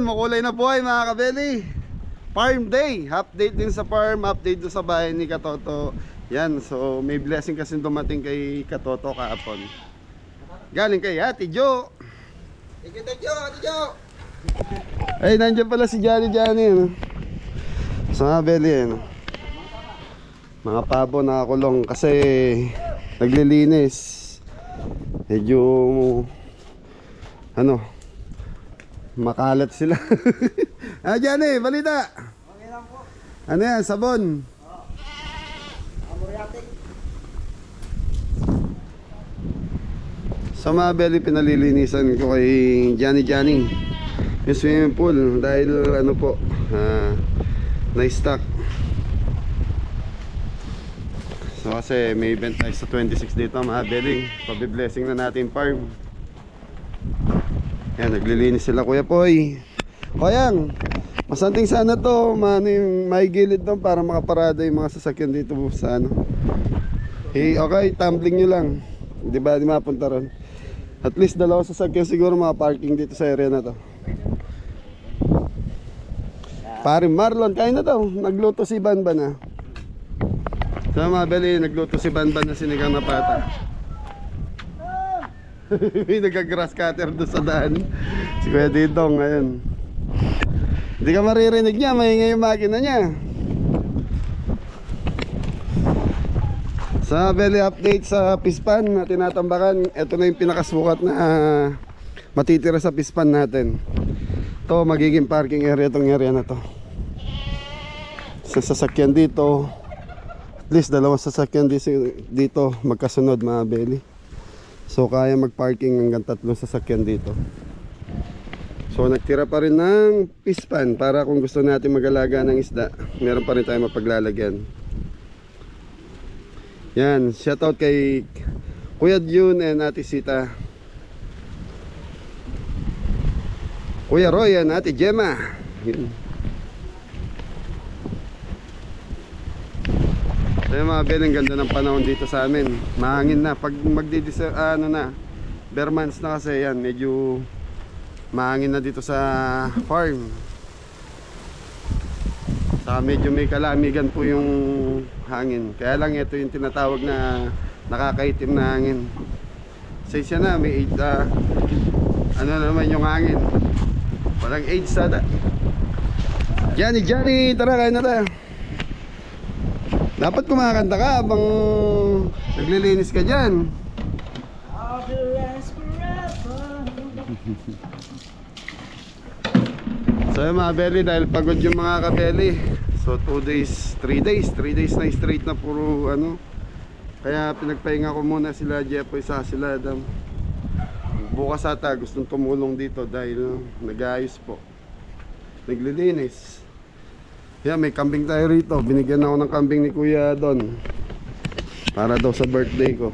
Ayun, makulay na buhay mga kabeli. Farm day, update din sa farm, update doon sa bahay ni Katoto. Yan, so may blessing kasi dumating kay Katoto kahapon. Galing kay Ate Jo. Ate Jo. Ay, nandiyan pala si Johnny. Sa mga beli mga pabo nakakulong kasi naglilinis. Medyo makalat sila. Johnny, balita. Okay lang po. Ano yan, sabon? Amuriatic. Sa mga beli, pinalilinisan ko kay Johnny yung swimming pool dahil na-stock. So kasi may event tayo sa 26 dito mga beli. Pabi-blessing na natin farm. Yan, naglilinis sila Kuya Poy. Koyang, masanting sana to, may gilid doon para makaparada yung mga sasakyan dito sa okay, tumbling nyo lang. Di ba, di mapunta ron. At least 2 sasakyan siguro mga parking dito sa area na to. Pare Marlon, kain na to. Nagluto si Banban na. So mga beli, nagluto si Banban na sinigang na pata. May nagka-grass cutter doon sa daan. Si Kuya Didong ngayon. Hindi ka maririnig niya, maingay yung makina niya. Sa belly update sa pispan na tinatambakan, ito na yung pinakasukat na matitira sa pispan natin. Ito magiging parking area itong area na to. Sa sasakyan dito, at least 2 sasakyan dito magkasunod mga belly. So kaya mag-parking hanggang 3 sasakyan dito. So nagtira pa rin ng pispan para kung gusto natin mag-alaga ng isda, meron pa rin tayo mapaglalagyan. Yan, shoutout kay Kuya June and Ate Sita, Kuya Roy and Ate Gemma. Yun. So mga beling, ganda ng panahon dito sa amin. Mahangin na pag bare months na kasi yan, medyo mahangin na dito sa farm. Saka medyo may kalamigan po yung hangin. Kaya lang ito yung tinatawag na nakakaitim na hangin. Say siya na may age, naman yung hangin. Walang age sada. Johnny, tara kain na tayo. Dapat kumakanta ka habang naglilinis ka dyan. So yung mga belly, dahil pagod yung mga kabeli, so 3 days na straight na puro kaya pinagpahinga ko muna sila Jepoy sa sila Adam. Bukas ata gustong tumulong dito dahil nag-aayos po, naglilinis. Yan, may kambing tayo rito. Binigyan ako ng kambing ni Kuya Don para daw sa birthday ko.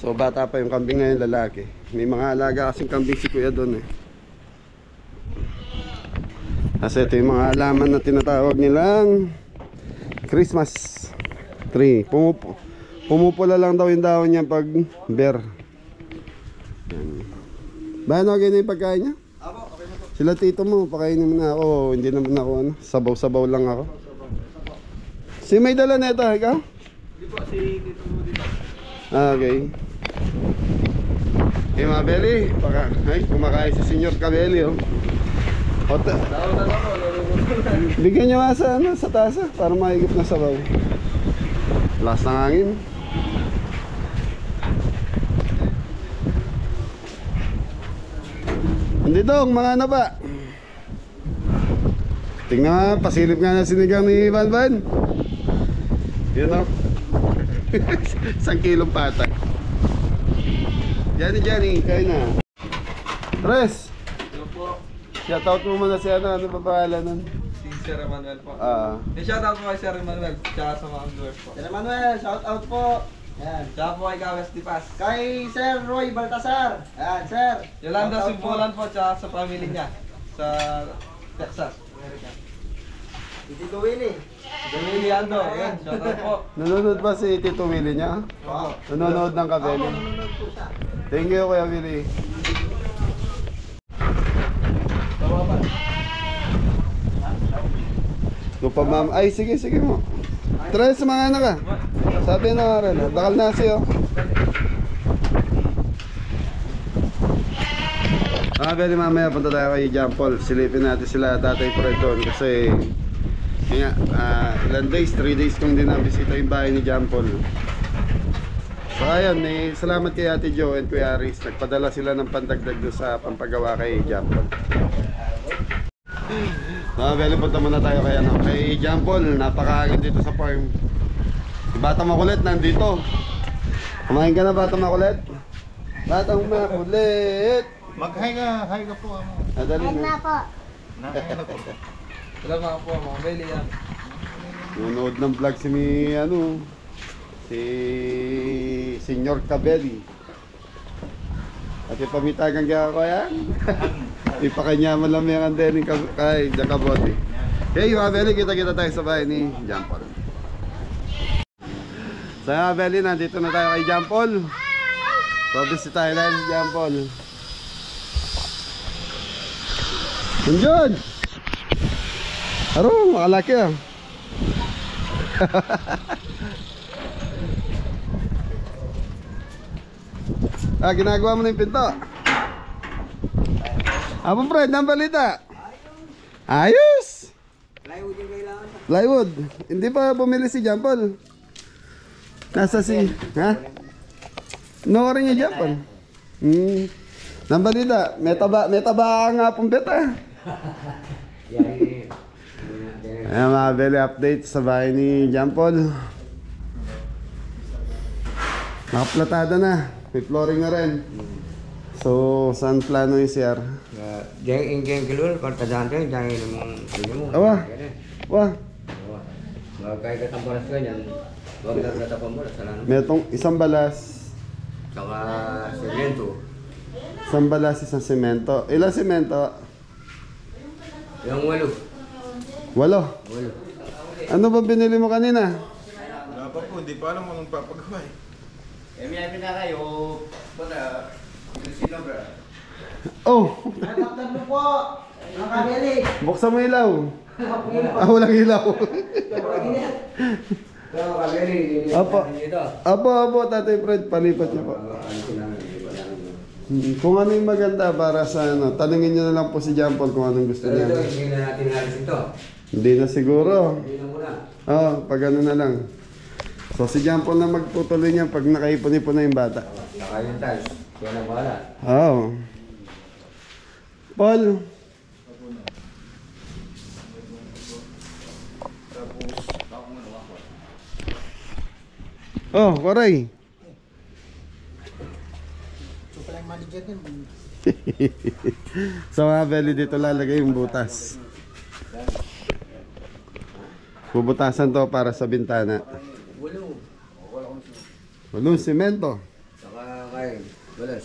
So bata pa yung kambing ngayon, lalaki. May mga alaga kasing kambing si Kuya Don Kasi ito yung mga halaman na tinatawag nilang Christmas tree. Pumupula lang daw yung dahon niya pag bear. Ba, okay na yung pagkain niya? Sila tito mo, pakainin mo na ako. Hindi naman ako sabaw-sabaw lang ako. Si may dala na ito, ikaw? Hindi po, si tito mo dito. Okay. Mga belly, kumakain si Senyor Cabelli Bigyan nyo nga sa tasa para mahigop na sabaw. Lakas ng hangin. Hindi dong, mga ba? Tingnan nga, pasilip nga na sinigang ni Banban. Yun 1 kilong pata. Johnny, kain na. Tres! Hello po. Shoutout mo muna si ano ba pangalan nun? Si Sir Emmanuel po. Shoutout po kay Sir Emmanuel, tsaka sa mga viewers po. Sir Emmanuel, shoutout po. Yan. Tsaka po kay Kawes Tipas. Kay Sir Roy Baltasar. Ayan, Sir. Yolanda Simbulan po, tsaka sa family niya. Sa Texas, America. Si Tito Willie. Willie Ando, yan, shoutout po. Nanonood ba si Tito Willie niya? Oo. Nanonood ng Kabeli? Nanonood po siya. Thank you Kuya Willie. Ma'am. Ay, sige, sige mo. Try sa mga anak ka. Sabi na nga rin, dakal na siyo. Beli mamaya punta tayo kay John Paul. Silipin natin sila Tatay Fred doon kasi yun nga, ilan days, 3 days kung din nabisita yung bahay ni John Paul. So ayun, may salamat kay Ate Jo and Kuya Aris. Nagpadala sila ng pandagdag doon sa pampagawa kay John Paul. Beli, punta muna tayo kay John Paul. Napakaagad dito sa farm. Si Batang Makulit nandito. Kumain ka na, Batang Makulit? Batang Makulit! Mag-hi ka po. Adali na. po. Salamat po, mga Beli yan. Nanonood ng vlog si Senyor Cabelli. At ipamitagan ka ko yan. Ipakanyaman lang yung andening kay Jacaboti. Hey mga Belly, kita-kita tayo sa bahay ni John Paul. So mga Belly, nandito na tayo kay John Paul. So visit tayo na si John Paul. Nandiyan! Aro, makalaki ah. Ginagawa mo na yung pinto. Apo Fred, ang balita? Ayos! Plywood yung kailangan. Plywood. Hindi pa bumili si John Paul. Nasa si... Ha? No rin yung John Paul. Ang balita, may taba nga pong beta. Ayan mga Belly, update sa bahay ni John Paul. Nakaplatada na. May flooring na rin. So, saan plano yung CR? Jangan ingin keluar kalau tak jangan jangan ilmu. Wah. Wah. Kaya ka tambah rasanya. Wag na kata pamor salah. Metong isang balas. Saka semento. Isang balas, isang semento. Ilang semento? Yang 8. 8. 8. Ano ba binili mo kanina? Wala pa po, hindi pa alam anong papagawa eh. May pinakayo pada sino bra. Oh! Ay, baktan mo po. Mga kabeli. Buksan mo ilaw. Walang ilaw. Kalau kali ini Apa? Apo, Tatay Fred, palipat niyo po. Kung ano yung maganda para sa ano, tanungin niyo na lang po si John Paul kung anong gusto niya. Hindi na natin halos ito. Hindi na siguro. Hindi na muna. Pag ano na lang. So si John Paul na magtutuloy niya pag nakaipon-ipon na yung bata. Saka yung tiles. Kaya na bahala. Paul. Koray. So mga Belly, dito lalagay yung butas. Bubutasan to para sa bintana. Walong semento. Saka kain. Balas.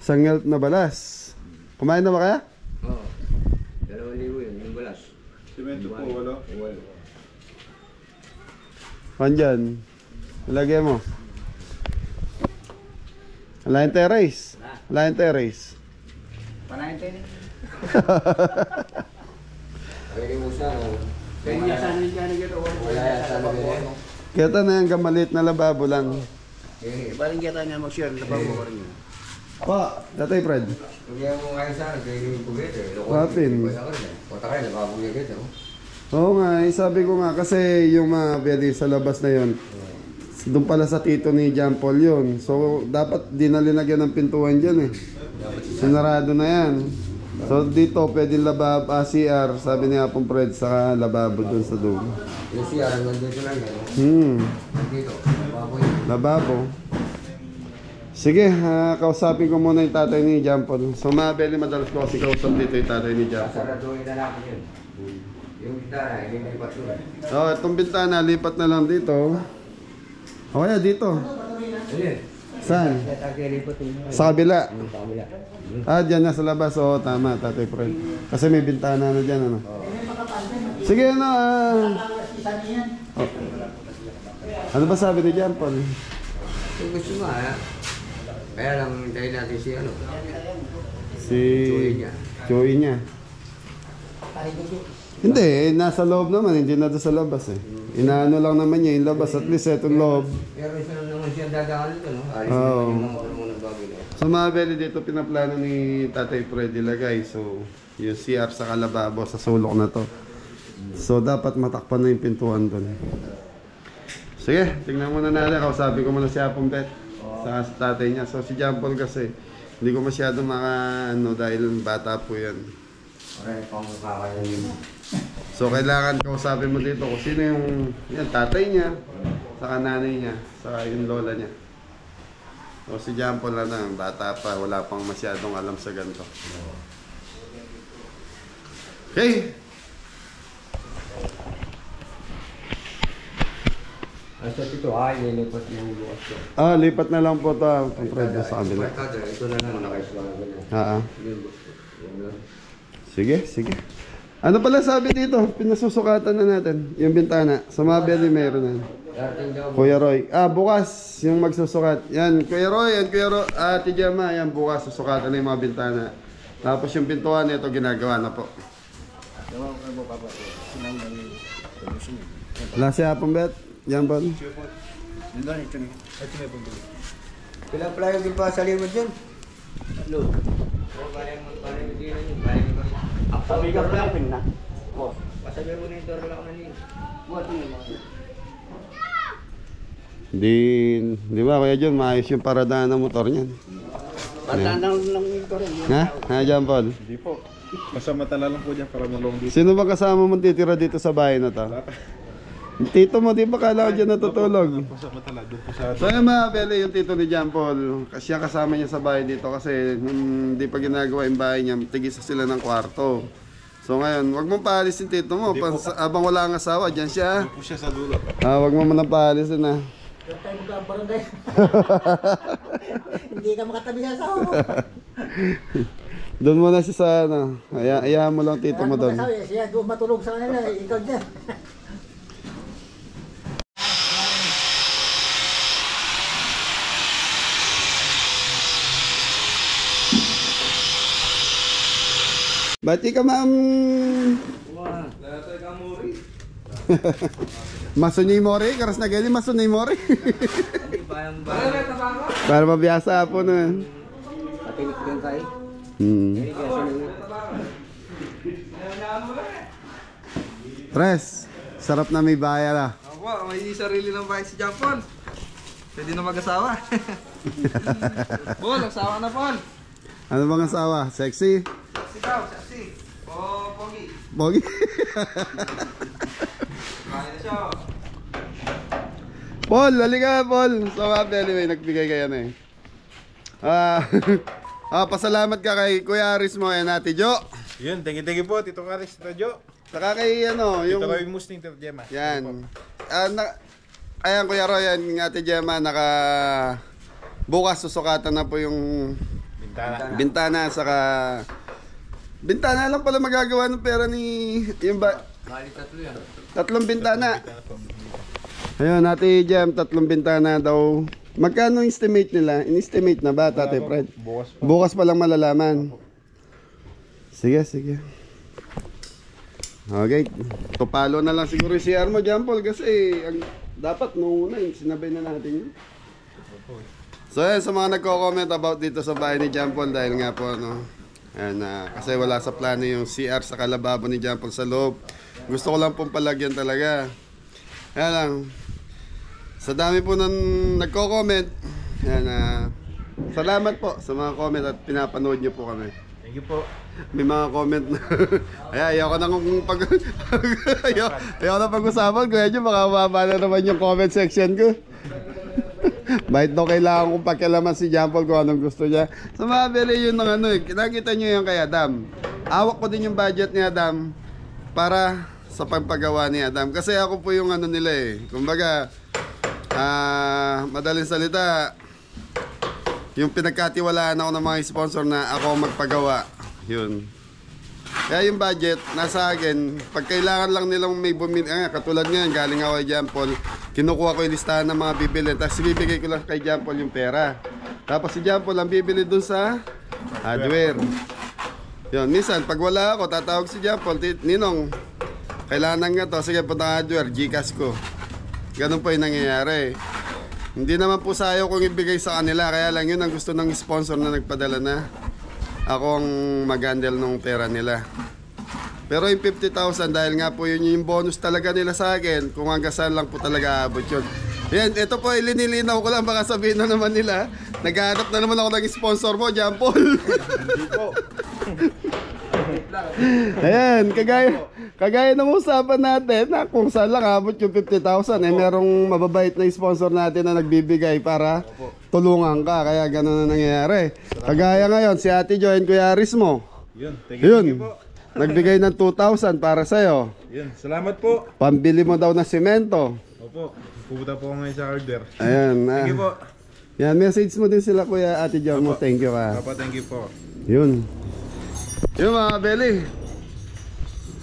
Sangelt na balas. Kumain na ba kaya? Oo. 2,000 yun, yung balas. Semento po, wala. Andyan. Ilagay mo. Wala yung terrace. Wala yung terrace. Panahin tayo niya. Pwede mo siya. Pwede niya sana niya nagito. Wala yan sana niya. Kita na yung gamalit na lababo lang. Paling kita niya mag-share. Lababo ko rin yun. Pa, Tatay Fred. Hindi mo ngayon sana. Kaya yung pugete. Wapin. Kota kayo, lababo niya kita. Oo nga, sabi ko nga kasi yung mga Belly sa labas na yon. Doon pala sa tito ni John Paul yun. So dapat di na linagyan ng pintuan dyan eh. Sinarado na yan. So dito pwede lababo, CR, sabi ni Apong Fred, saka lababo doon sa dulo. Yung CR, nandito lang yan. Dito, lababo yun. Lababo. Sige, kausapin ko muna yung tatay ni John Paul. So mga Belly, madalas ko kasi kausap dito yung tatay ni John Paul. Sasaraduhin na natin yun. Yung gitara, hindi lipat yun. Itong bintana, lipat na lang dito. O kaya dito. Ayun. Saan? Lipat yun. Sa kabila. Sa kabila. Dyan na sa labas. Oo, tama, Tatay Fred. Kasi may bintana na dyan, ano. Sige, ano, ano ba sabi ni John Paul? Kung gusto nga, kaya lang hintayin natin si ano. Si Joey niya. Joey niya. Hindi, nasa loob naman, hindi na doon sa labas eh. Inaano lang naman niya yung labas, at least itong loob. Pero isa lang naman siya dadaan dito, no? Alis Oo. na yung mga nagbago na. So mga beli dito pinaplano ni Tatay Freddy lagay. So yung CR sa kalababo sa sulok na to. So dapat matakpan na yung pintuan doon. Sige, tingnan muna natin. Kausapin ko muna si Apong Bet sa tatay niya. So si John Paul kasi hindi ko masyado ano dahil bata po yan. Okay, pang kakainin mo. So kailangan kausapin mo dito kung sino yung tatay niya, saka nanay niya, saka yung lola niya. So si John Paul na bata pa, wala pang masyadong alam sa ganito. Okay. Asa ito, nilipat yung bukas ko. Lipat na lang po ito, Fred, sa kabila. Ito na lang, nakaisla na ganyan. Oo. Sige, sige. Ano pala sabi dito? Pinasusukatan na natin yung bintana. Sa mga beli meron na. Dating daw, Kuya Roy. Bukas yung magsusukat. Yan, Kuya Roy, Ate Gemma, yan bukas susukatan na yung mga bintana. Tapos yung pintuan ito ginagawa na po. Wala siya pong bet. Yan ba? Kailang pala yung pa sa limod dyan. ano? Parang hindi na yun. Parang Sabi ka pala yung na. pasabi mo na yung door lang kanina. Di ba Kuya John, maayos yung paradaan ng motor niyan. Patandang lang yung door. Ha, John Paul? Hindi po. Basta matala lang po dyan para malong dito. Sino ba kasama mong titira dito sa bahay na to? Yung tito mo, di ba kala ko dyan natutulog? Basta matala, doon po sa... So yung mga bele, yung tito ni John Paul, kasi siya kasama niya sa bahay dito kasi hindi pa ginagawa yung bahay niya, tigisa sila ng kwarto. So ngayon, wag mong paalis yung tito mo, abang wala ang asawa, dyan siya. Doon po siya sa dulo. Wag mo muna paalis na. Huwag tayo magkabarangay. Hindi ka makatabi sa asawa mo. Doon muna siya sa ano, ayahan mo lang tito mo doon. Siya doon matulog sa kanila, ikaw dyan. Bati ka ma'am. Latay ka muri. Masunyi mori, karas na ganyan, masunyi mori. Bayang Para mabiyasa po na. Patinik din tayo. Tres, sarap na may bayan ah. Ako, may sarili ng bahay si John Paul. Pwede na mag-asawa. Paul, asawa na Paul. Ano bang asawa? Sexy? Sexy daw, sexy. Pogi. Pogi? Kaya na siya. Paul, halika Paul. So anyway, nagbigay kayo na eh. Pasalamat ka kay Kuya Aris mo and Ate Jo. Yun, thank you po, Tito Karis, Tito Jo. Saka kay ano, yung... Tito Kawi Musting, Tito Gemma. Yan. Ayan Kuya Roy, yan Ate Gemma, bukas susukatan na po yung bintana, saka bintana lang pala magagawa ng pera ni yung Bali tatlo yan. tatlong bintana. Ayun, Ate Gem, tatlong bintana daw. Magkano estimate nila? In-estimate na ba, Tate Fred? Bukas pa lang malalaman. Sige. Okay. Tupalo na lang siguro yung CR mo, John Paul, kasi dapat nung una, sinabay na natin yun. So yan, sa mga nagko-comment about dito sa bahay ni John Paul, dahil nga po, kasi wala sa plano yung CR sa kalababo ni John Paul sa loob. Gusto ko lang pong palagyan talaga. Kaya lang, sa dami po nang nagko-comment, salamat po sa mga comment at pinapanood niyo po kami. Thank you po. May mga comment na ayoko na ayoko na pag-usapan ko. Medyo makababa na naman yung comment section ko. Bakit daw kailangan kong pakialaman si John Paul kung anong gusto niya. So mga beli yun ng nakita nyo yung kay Adam. Awak ko din yung budget ni Adam para sa pagpagawa ni Adam. Kasi ako po yung nila eh. Kumbaga, madaling salita, yung pinagkatiwalaan ako ng mga sponsor na ako magpagawa. Yun. Kaya yung budget, nasa akin. Pag kailangan lang nilang may bumili, katulad ngayon, galing ako kay John Paul, kinukuha ko yung listahan ng mga bibili. Tapos bibigay ko lang kay John Paul yung pera. Tapos si John Paul ang bibili dun sa hardware. Yun, minsan, pag wala ako, tatawag si John Paul, Ninong, kailangan nga to, sige punta ka hardware, Gcash ko. Ganun po yung nangyayari. Hindi naman po sayo kung ibigay sa kanila, kaya lang yun ang gusto ng sponsor na nagpadala na ako ang mag-handle ng pera nila. Pero yung 50,000 dahil nga po yun yung bonus talaga nila sa akin, kung hanggang saan lang po talaga aabot yun. Yan, ito po ilinilinaw ko lang, baka sabihin na naman nila, naghahanap na naman ako ng sponsor mo, John Paul. Hindi po. Ayan, kagaya ng usapan natin na kung saan lang abot yung 50,000 eh merong mababait na sponsor natin na nagbibigay para tulungan ka, kaya gano'n na nangyayari. Kagaya ngayon si Ate Joanne Cuyaris mo. Yun, thank you Yun, po. nagbigay ng 2,000 para sa'yo. Yun, salamat po. Pambili mo daw ng simento. Opo, pupunta po ako ngayon sa order. Ayan, Thank you po. yan, message mo din sila Kuya Ate Joanne mo, thank you ka. Papa, thank you po. Yun. Yun mga Belly.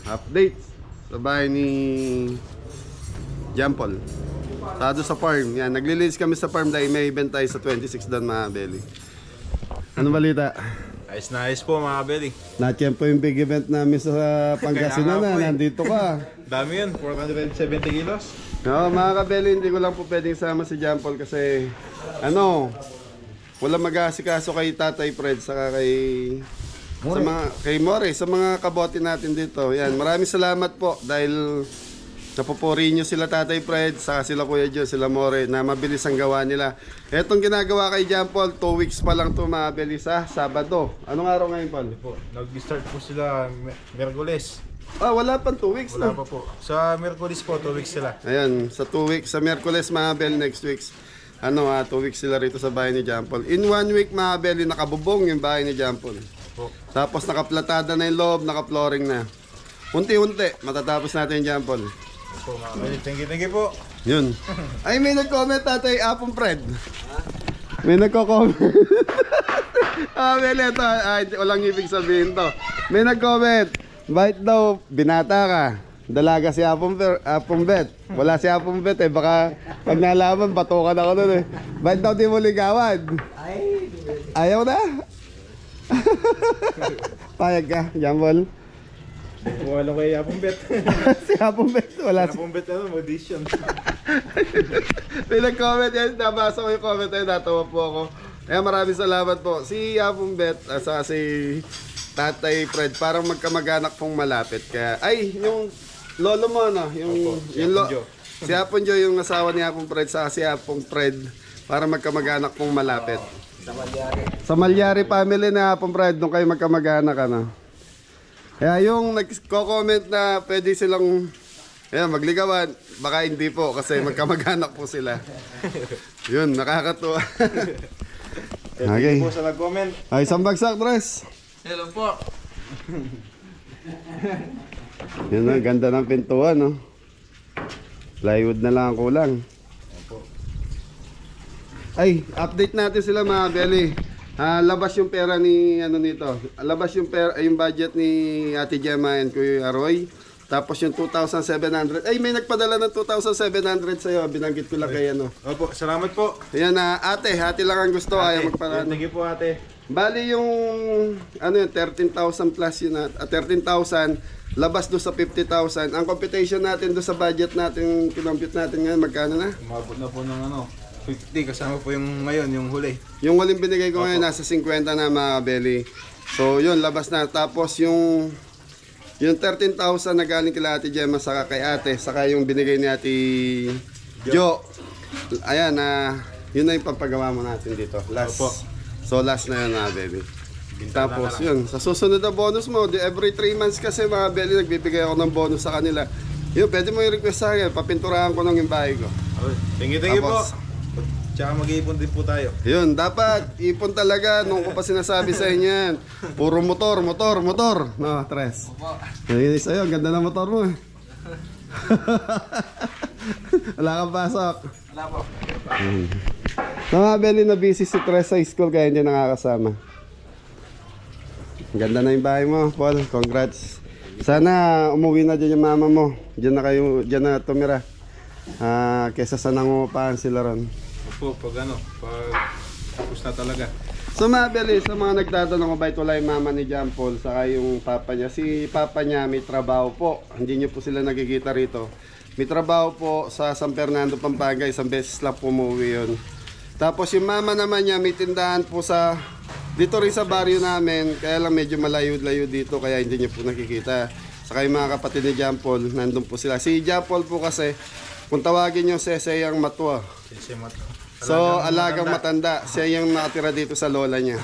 Update sa bahay ni Jampol. Tado sa farm. Yan, naglilinis kami sa farm dahil may event tayo sa 26 doon mga Belly. Ano balita? Ayos na ayos po mga belly. Na-champo yung big event namin sa Pangasinan Kaya nga na. po eh. Nandito ka. Dami yun, 470 kilos. No, mga kabeli, hindi ko lang po pwedeng sama si Jampol kasi wala mag-aasikaso kay Tatay Fred saka kay kay More, sa mga kabote natin dito. Yan, maraming salamat po dahil napupuri nyo sila Tatay Fred, saka sila Kuya Joe, sila More, na mabilis ang gawa nila. Etong ginagawa kay Jampol, 2 weeks pa lang to mabilis sa Sabado. Anong araw ngayon, Paul? Po, nag-start po sila Miyerkules. Wala pang 2 weeks Wala na. pa po. Sa Miyerkules po, 2 weeks sila. Ayan, sa 2 weeks, sa Miyerkules mga Bel, next weeks. 2 weeks sila rito sa bahay ni Jampol. In 1 week mga Bel, nakabubong yung bahay ni Jampol. Po. Tapos nakaplatada na yung loob, naka-flooring na. Unti-unti, matatapos natin yung Jampol. Po mga belly, thank you po. Yun. Ay, may nag-comment Tatay Apong Fred. May nagko-comment. Bel, ito. Walang ibig sabihin to. May nag-comment. Bakit daw binata ka? Dalaga si Apong Bet. Wala si Apong Bet eh. Baka pag nalaman, batukan ako nun eh. Bakit daw di mo ligawan? Ayaw na? Payag ka, Jampol. Wala kay Apong Bet. Si Apong Bet, wala si... Apong Bet audition. May nag-comment yan, nabasa ko yung comment ay natawa po ako. Kaya maraming salamat po. Si Apong Bet, sa si Tatay Fred, parang magkamag-anak pong malapit. Kaya, ay, yung lolo mo, no? Si Apong Joe, yung asawa ni Apong Fred, sa si Apong Fred, parang magkamag-anak pong malapit. Sa Malyari family na Apong Fred, nung kayo magkamag-anak, ano? Kaya yung nagko-comment na pwede silang magligawan, baka hindi po kasi magkamag-anak po sila. Yun, nakakatuwa. Thank you po sa nag-comment. Ay, isang bagsak, Tres. Hello po. Yun na, ganda ng pintuan, no? Plywood na lang ang kulang. Ay, update natin sila mga Belly. Labas yung pera ni nito. Labas yung pera, yung budget ni Ate Gemma and Kuya Roy. Tapos yung 2,700. Ay, may nagpadala ng 2,700 sa'yo. Binanggit ko lang kay Opo, salamat po. Ayan na, ate lang ang gusto. Ayaw magparaan. Thank you po ate. Bali yung 13,000 plus yun 13,000 labas do sa 50,000. Ang computation natin do sa budget natin, kinompute natin ngayon magkano na? Umabot na po ng 50 kasama po yung ngayon, yung huli. Yung huling binigay ko ngayon nasa 50 na mga belly. So yun, labas na. Tapos yung 13,000 na galing kila Ate Gemma saka kay ate, saka yung binigay ni Ate Jo. Ayan yun na yung pampagawa mo natin dito. Last. Opo. So last na yun mga baby. Tapos yun, sa susunod na bonus mo, every 3 months kasi mga belly nagbibigay ako ng bonus sa kanila. Yun, pwede mo i-request sa akin, papinturahan ko ng yung bahay ko. Thank you po. Tapos, Tsaka mag-iipon din po tayo. yun, dapat ipon talaga nung ko pa sinasabi sa inyo yan. Puro motor. No, Tres. Ayun, sa'yo, ang ganda ng motor mo eh. Wala kang pasok. Wala po. Mga belly na busy si Tres sa school kaya hindi nakakasama. Ang ganda na yung bahay mo, Paul. Congrats. Sana umuwi na dyan yung mama mo. Dyan na tumira. Kesa sa nangungupahan sila ron. Opo, pag tapos na talaga. So mabili sa mga nagtatanong kung bakit wala yung mama ni John Paul saka yung papa niya. Si papa niya may trabaho po. Hindi niyo po sila nakikita rito. May trabaho po sa San Fernando, Pampanga. Isang beses lang po umuwi yun. Tapos yung mama naman niya may tindahan po sa dito rin sa baryo namin. Kaya lang medyo malayo-layo dito kaya hindi niyo po nakikita. Saka yung mga kapatid ni John Paul, nandun po sila. Si John Paul po kasi, kung tawagin nyo, Seseyang Matwa. So, alagang matanda. Siya yung nakatira dito sa lola niya.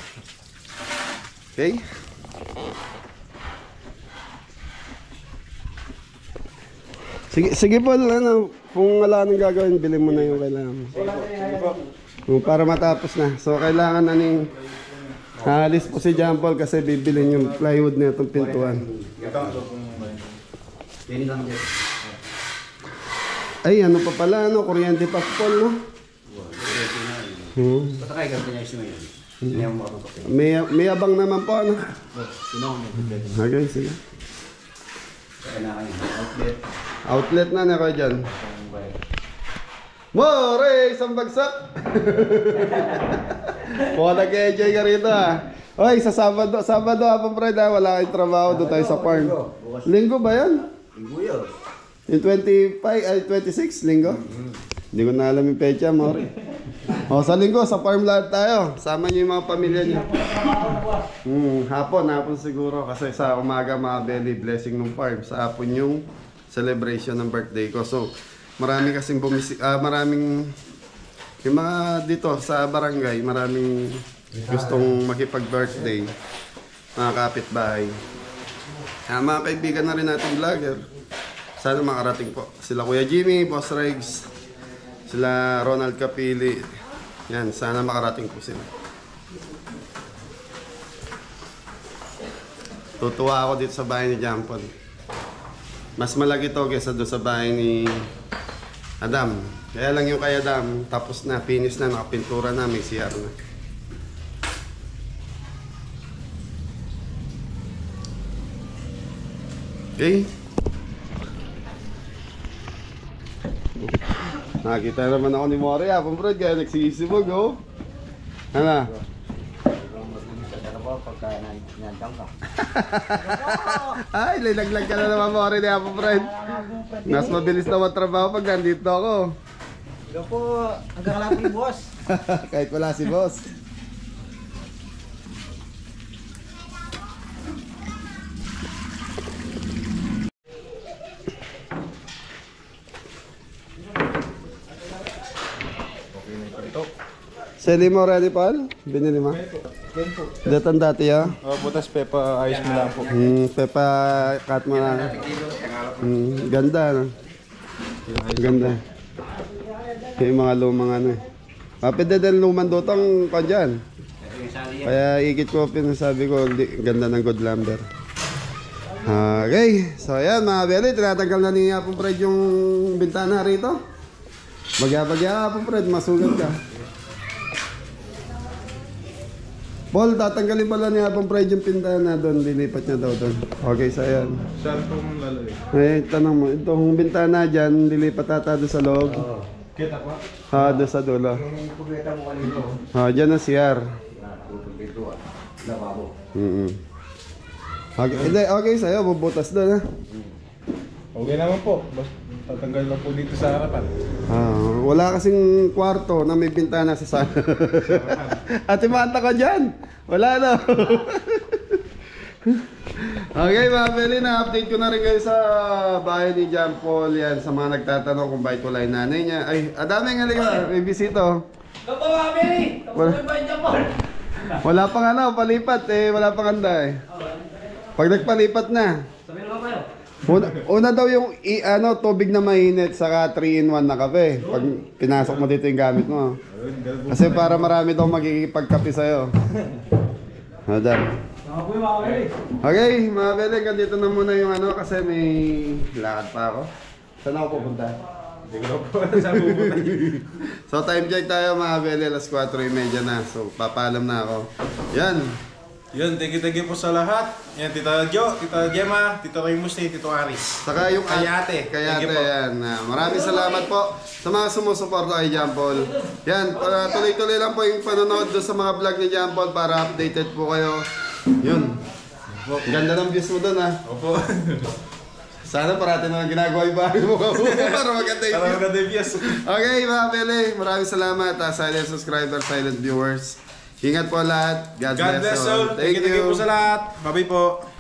Okay? Sige po, ano, kung wala nang gagawin, bilhin mo na yung kailangan mo. Para matapos na. So, kailangan na ning halis po si John Paul kasi bibilhin yung plywood na itong pintuan. Ay, ano pa pala, ano, kuryente pa Paul, no? May abang naman po, ano? Okay, sige. Outlet na na kayo dyan. More, isang bagsak! Mukhang nag-enjoy ka rito, ha? Oy, sa Sabado hapon, Fred, ha? Wala kayong trabaho, doon tayo sa farm. Linggo ba yan? Linggo yun. Yung 25, ay 26, linggo? Hindi ko na alam yung pecha, Mori. O, sa linggo, sa farm lahat tayo. Sama niyo yung mga pamilya niyo. Hapon siguro. Kasi sa umaga, mga belly blessing ng farm. Sa hapon yung celebration ng birthday ko. So, marami kasing maraming, yung mga dito sa barangay, maraming gustong makipag-birthday. Mga kapitbahay. Mga kaibigan na rin natin vlogger. Sana makarating po. Sila Kuya Jimmy, Boss Regs, sila Ronald Capili. Yan, sana makarating po sila. Tutuwa ako dito sa bahay ni Jampon. Mas malaki to kaysa doon sa bahay ni Adam. Kaya lang yung kay Adam, tapos na, finish na, nakapintura na, may CR na. Okay? Nakita naman ako ni Mori, hapon Fred, kaya nagsisibog, oh. Ano? Ay, linaglag ka na naman, Mori, ni hapon Fred. Mas mabilis na matrabaho pag nandito ako. Ikaw po, hanggang kalapit boss. Kahit wala si boss. Seli mo ready pal? Binili mo? Datan dati ya? Butas Pepa, ayos mo lang po. Pepa cut mo na. Ganda no? Ganda. Yung mga lumang ano eh. Pwede din lumang dotang pa dyan. Kaya ikit ko pinasabi ko, ganda ng good lumber. Okay, so ayan mga beli, tinatanggal na ni Apong Fred yung bintana rito. Bagya-bagya Apong Fred, masugat ka. Paul, tatanggalin pala ni Apong Fred yung pintana doon, lilipat niya daw doon. Okay, so ayan. Saan po mong lalagay? Eh, tanong mo, itong bintana dyan, lilipat ata doon sa loob. Kita pa? Ha, doon sa dulo. Yung pugleta mo kanino. Ha, dyan ang CR. Pugleta, lababo. Okay, hindi, okay sa'yo, bubutas doon ha. Okay naman po. Basta tatanggal lang po dito sa harapan. Wala kasing kwarto na may bintana sa sana. Ate manta ka dyan. Wala na. Okay mga Beli, na-update ko na rin kayo sa bahay ni John Paul. Yan, sa mga nagtatanong kung bakit wala yung nanay niya. Ay, adaming halika, may bisito. Ito mga Beli! Tapos ba yung Japon? Wala pang ano, palipat eh, wala pang handa eh. Pag nagpalipat na. Sabihin naman kayo. Una daw yung tubig na mainit saka 3-in-1 na kape. Pag pinasok mo dito yung gamit mo. Kasi para marami daw magkikipagkape sa'yo. Adam. Okay, mga Beli, dito na muna yung ano kasi may lakad pa ako. Saan ako pupunta? Hindi ko po saan pupunta. So time check tayo mga Beli, alas 4:30 na. So papalam na ako. Yan. Yun, thank you po sa lahat. Yan, Tita Jo, Tita Gemma, Tito Raymus, Tito Aris. Saka yung Kay ate. Kay Thank ate, you po. yan. Maraming salamat po sa mga sumusuporta kay John Paul. Yan, para tuloy-tuloy lang po yung panonood doon sa mga vlog ni John Paul para updated po kayo. Yun. Ganda ng views mo doon ha. Opo. Sana parati naman ginagawa yung bahay mo para maganda yung Para views. maganda yung views. Okay mga pele, maraming salamat silent subscribers, silent viewers. Ingat po lahat. God, God bless all. Thank you po sa lahat. Bye-bye po.